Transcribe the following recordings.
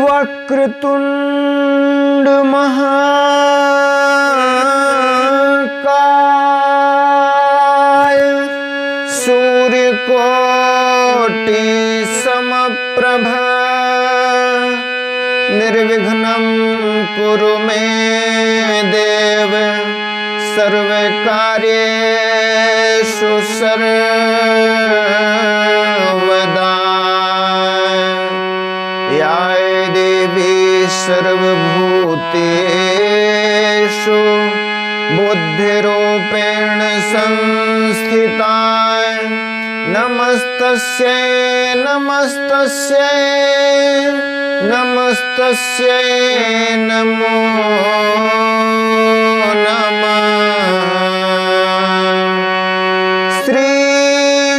वक्रतुंड महाकाय सूर्यकोटि समप्रभ निर्विघ्नं कुरु मे देव सर्वकार्येषु सर्वदा। या देवी सर्वभूतेषु बुद्धिरूपेण संस्थिता नमस्तस्यै नमस्तस्यै नमस्तस्यै नमो नमः। श्री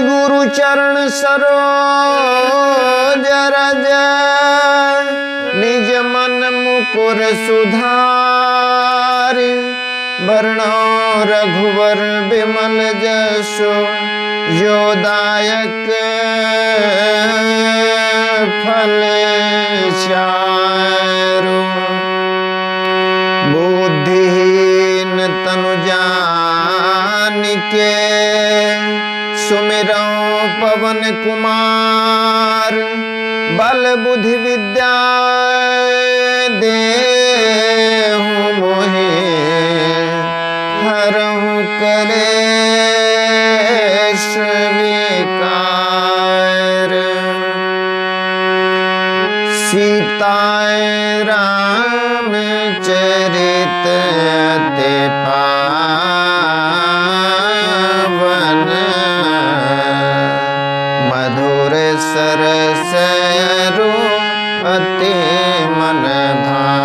गुरुचरण सरोज रज निज मन मुकुर सुधारि वर्णो रघुवर बिमल जसो जो दायक फल चारु। बुद्धिहीन तनु जानिके सुमिरौ पवन कुमार बल बुद्धि विद्या देहु मोहि हरहु कलेश विकार। सीताय रामचरित अति पावन मधुर सरस अरु अति मन भावन।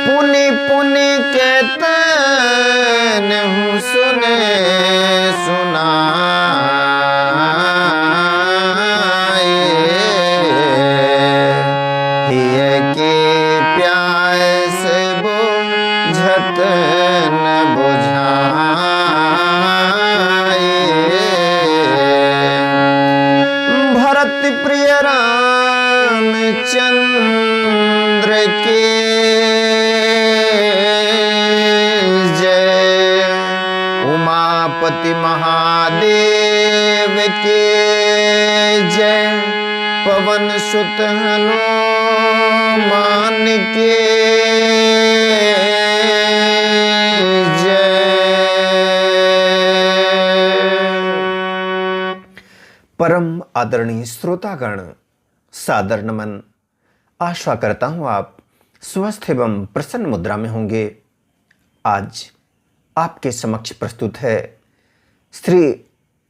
पुनि पुनि के तनहु सुने सुनाए हिय के प्यास बुझत न बुझाए। भरत प्रिय रामचंद्र के जय उमापति महादेव के जय पवन सुत हनुमान के जय। परम आदरणीय श्रोतागण सादर नमन। आशा करता हूं आप स्वस्थ एवं प्रसन्न मुद्रा में होंगे। आज आपके समक्ष प्रस्तुत है श्री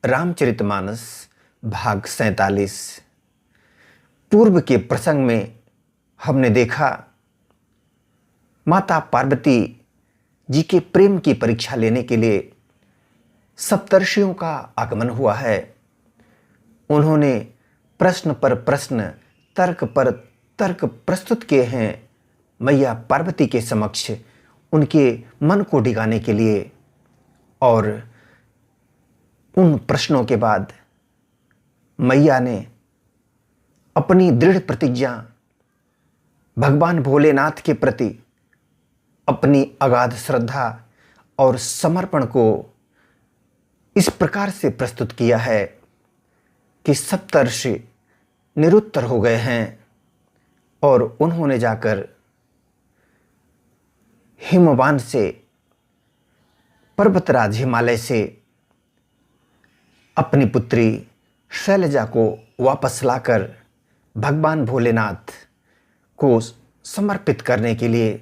रामचरितमानस भाग 47। पूर्व के प्रसंग में हमने देखा माता पार्वती जी के प्रेम की परीक्षा लेने के लिए सप्तर्षियों का आगमन हुआ है। उन्होंने प्रश्न पर प्रश्न तर्क पर तर्क प्रस्तुत किए हैं मैया पार्वती के समक्ष उनके मन को डिगाने के लिए। और उन प्रश्नों के बाद मैया ने अपनी दृढ़ प्रतिज्ञा भगवान भोलेनाथ के प्रति अपनी अगाध श्रद्धा और समर्पण को इस प्रकार से प्रस्तुत किया है कि सप्तर्षि निरुत्तर हो गए हैं और उन्होंने जाकर हिमवान से पर्वतराज हिमालय से अपनी पुत्री शैलजा को वापस लाकर भगवान भोलेनाथ को समर्पित करने के लिए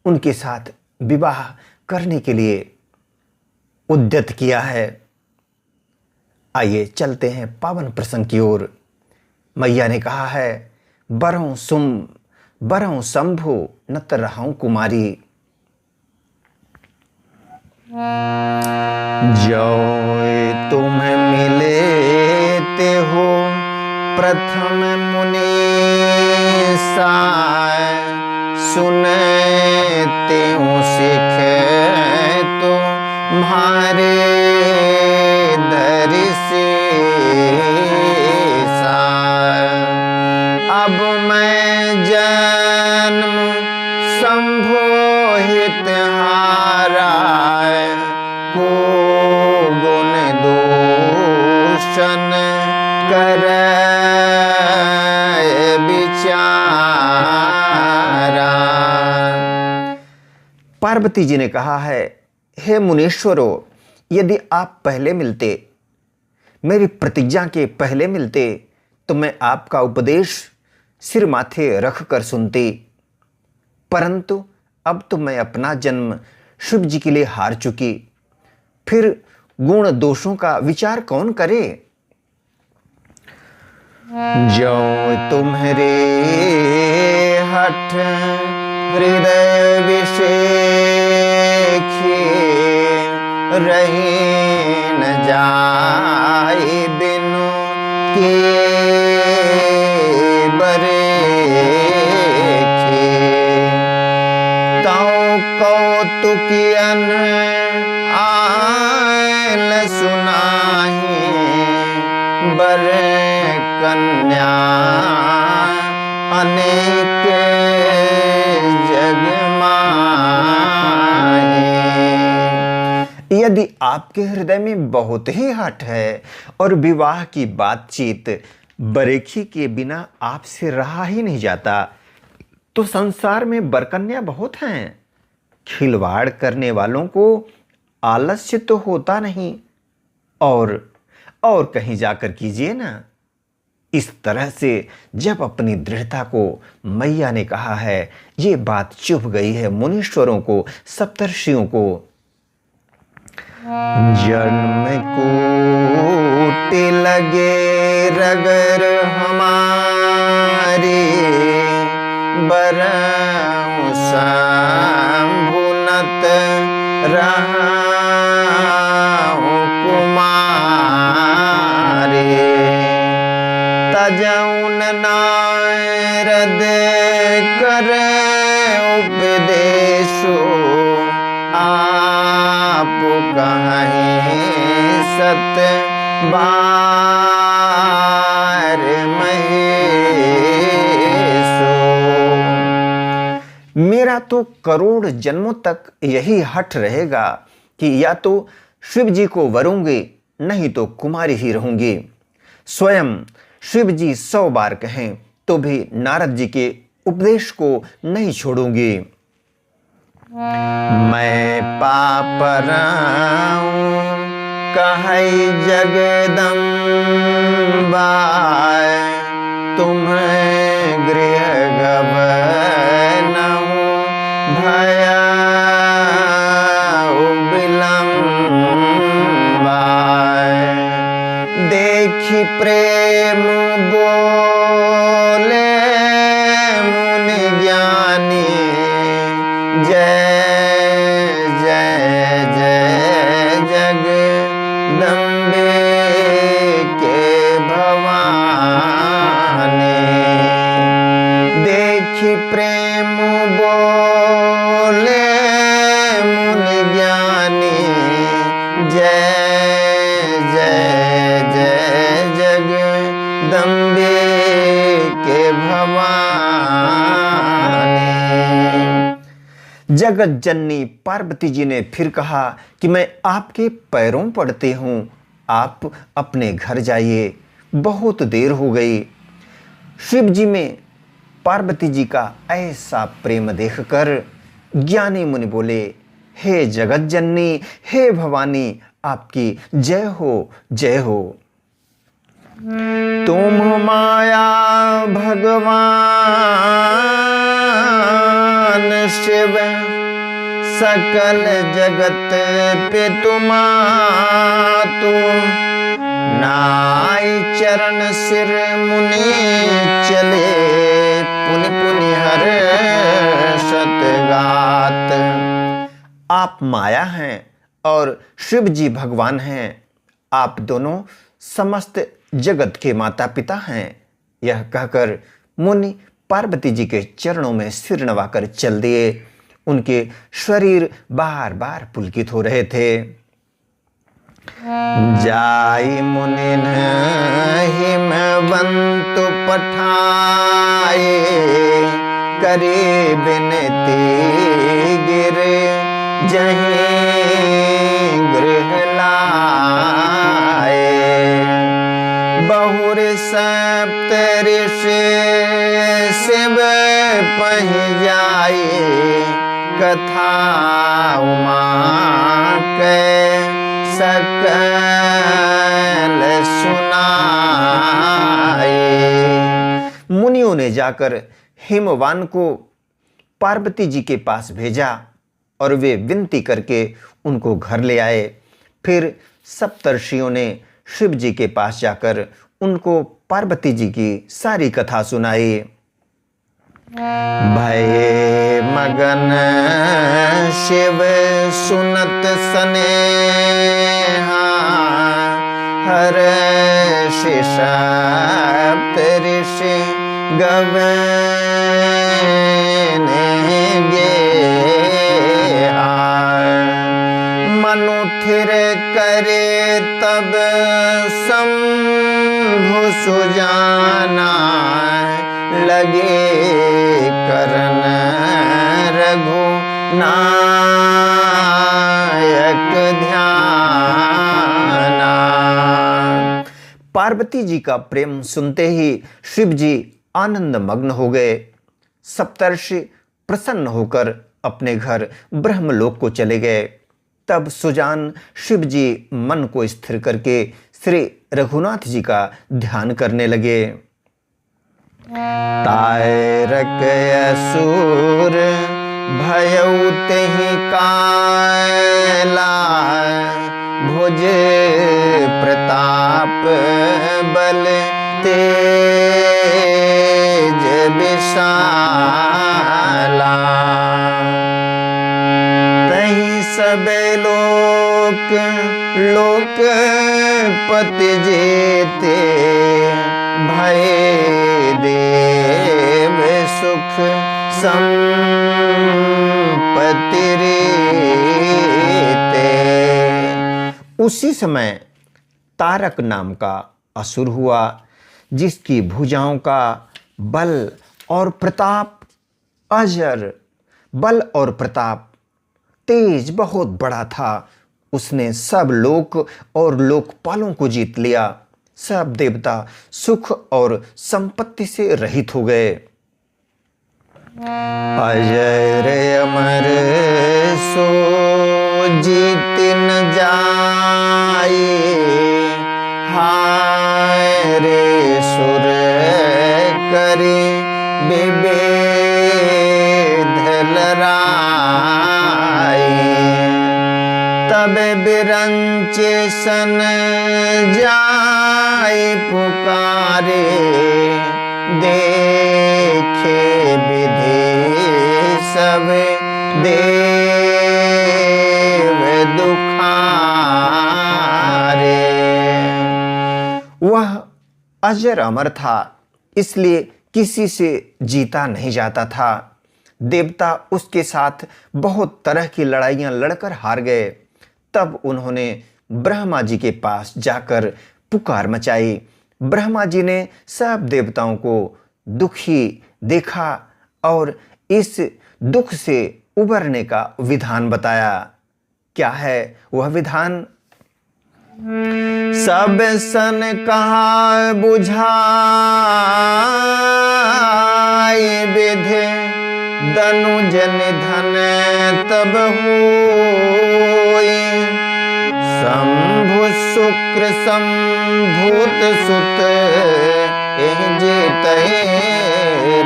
उनके साथ विवाह करने के लिए उद्यत किया है। आइए चलते हैं पावन प्रसंग की ओर। मैया ने कहा है बरहु सुम बरहु शंभु नत रहूं कुमारी। जो तुम मिले ते हो प्रथम मुनि साय सुनते हूँ सिख तो म्हारे दर से दर्शन कर विचारा। पार्वती जी ने कहा है, हे मुनीश्वरों, यदि आप पहले मिलते, मेरी प्रतिज्ञा के पहले मिलते, तो मैं आपका उपदेश सिर माथे रख कर सुनती। परंतु अब तो मैं अपना जन्म शिव जी के लिए हार चुकी, फिर गुण दोषों का विचार कौन करे। जो तुम्हारे हठ हृदय विषेखी, रही न जाए बिनु के बरेखे। तौ कौतुकियन आयल सुनाही, बर कन्या अनेक जग माही। यदि आपके हृदय में बहुत ही हठ है और विवाह की बातचीत बरेखी के बिना आपसे रहा ही नहीं जाता, तो संसार में बरकन्या बहुत हैं। खिलवाड़ करने वालों को आलस्य तो होता नहीं, और कहीं जाकर कीजिए ना। इस तरह से जब अपनी दृढ़ता को मैया ने कहा है, ये बात चुभ गई है मुनीश्वरों को, सप्तर्षियों को। जन्म कोटि लगे रगर हमारी, बरहु शंभुनत रहु कुमारी। तजौन नारद कर उपदेशो, आप कहीं सत बार महेशो। मेरा तो करोड़ जन्मों तक यही हठ रहेगा कि या तो शिव जी को वरूंगी, नहीं तो कुमारी ही रहूंगी। स्वयं शिव जी 100 बार कहें तो भी नारद जी के उपदेश को नहीं छोड़ूंगी। मैं पापराऊं कहई जगदम्बा, तुम्हें गृह गवनहु भयाउ विलम्बा। देखी प्रेम बोले मुनि ज्ञानी, जय जय जय जगदम्बे के भवानी। देखी प्रेम बोले मुनि ज्ञानी, जय जय जय जगदम्बे के भवानी। जगत जननी पार्वती जी ने फिर कहा कि मैं आपके पैरों पड़ती हूँ, आप अपने घर जाइए, बहुत देर हो गई। शिव जी में पार्वती जी का ऐसा प्रेम देखकर ज्ञानी मुनि बोले, हे जगत जननी, हे भवानी, आपकी जय हो, जय हो। तुम माया भगवान शिव, सकल जगत पे तुमातु। नाई चरण सिर मुनि चले, पुनि पुनि हर्षत गात। आप माया हैं और शिव जी भगवान हैं। आप दोनों समस्त जगत के माता पिता हैं। यह कहकर मुनि पार्वती जी के चरणों में सिर नवाकर चल दिए। उनके शरीर बार बार पुलकित हो रहे थे। जाई मुनि हिमवंत पठाए, करे बिनती गिरे जहीं गृह लाए। बहुर सप्तऋषि शिव पहि जाए, कथा उमा के सकल सुनाए। मुनियों ने जाकर हिमवान को पार्वती जी के पास भेजा और वे विनती करके उनको घर ले आए। फिर सप्तर्षियों ने शिव जी के पास जाकर उनको पार्वती जी की सारी कथा सुनाई। भये मगन शिव सुनत सनेहा, हर्षि सप्तऋषि गवने गेहा। मनु थिर करे तब शंभु सुजाना, लगे करन रघुनायक ध्याना। पार्वती जी का प्रेम सुनते ही शिव जी आनंद मग्न हो गए। सप्तर्षि प्रसन्न होकर अपने घर ब्रह्मलोक को चले गए। तब सुजान शिव जी मन को स्थिर करके श्री रघुनाथ जी का ध्यान करने लगे। तारक असुर भयउ तेहि काला, भुज प्रताप बल तेज विशाला। तहि सबे लोकपति जेते, भय देव सुख संपत्ति रीते। उसी समय तारक नाम का असुर हुआ, जिसकी भुजाओं का बल और प्रताप अजर, बल और प्रताप तेज बहुत बड़ा था। उसने सब लोक और लोकपालों को जीत लिया। सब देवता सुख और संपत्ति से रहित हो गए। अजर अमर सो जीत न जाए, हाय रे सुर करे विभेद लराए। तब बिरंचे सन जाए पुकारे, देखे विधि सब देव दुखारे। वह अजर अमर था, इसलिए किसी से जीता नहीं जाता था। देवता उसके साथ बहुत तरह की लड़ाइयां लड़कर हार गए। तब उन्होंने ब्रह्मा जी के पास जाकर पुकार मचाई। ब्रह्मा जी ने सब देवताओं को दुखी देखा और इस दुख से उबरने का विधान बताया। क्या है वह विधान? सब सन कहा बुझाए विधि, दनुज निधन तब होए। शंभु शुक्र संभूत सुत, एहि जेतै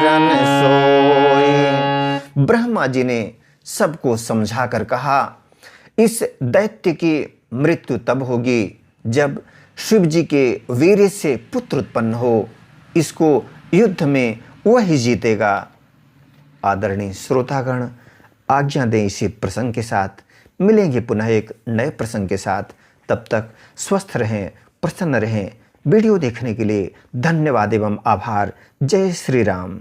रन सोए। ब्रह्मा जी ने सबको समझाकर कहा, इस दैत्य की मृत्यु तब होगी जब शिव जी के वीर्य से पुत्र उत्पन्न हो। इसको युद्ध में वही जीतेगा। आदरणीय श्रोतागण, आज्ञा दें इसी प्रसंग के साथ। मिलेंगे पुनः एक नए प्रसंग के साथ। तब तक स्वस्थ रहें, प्रसन्न रहें। वीडियो देखने के लिए धन्यवाद एवं आभार। जय श्री राम।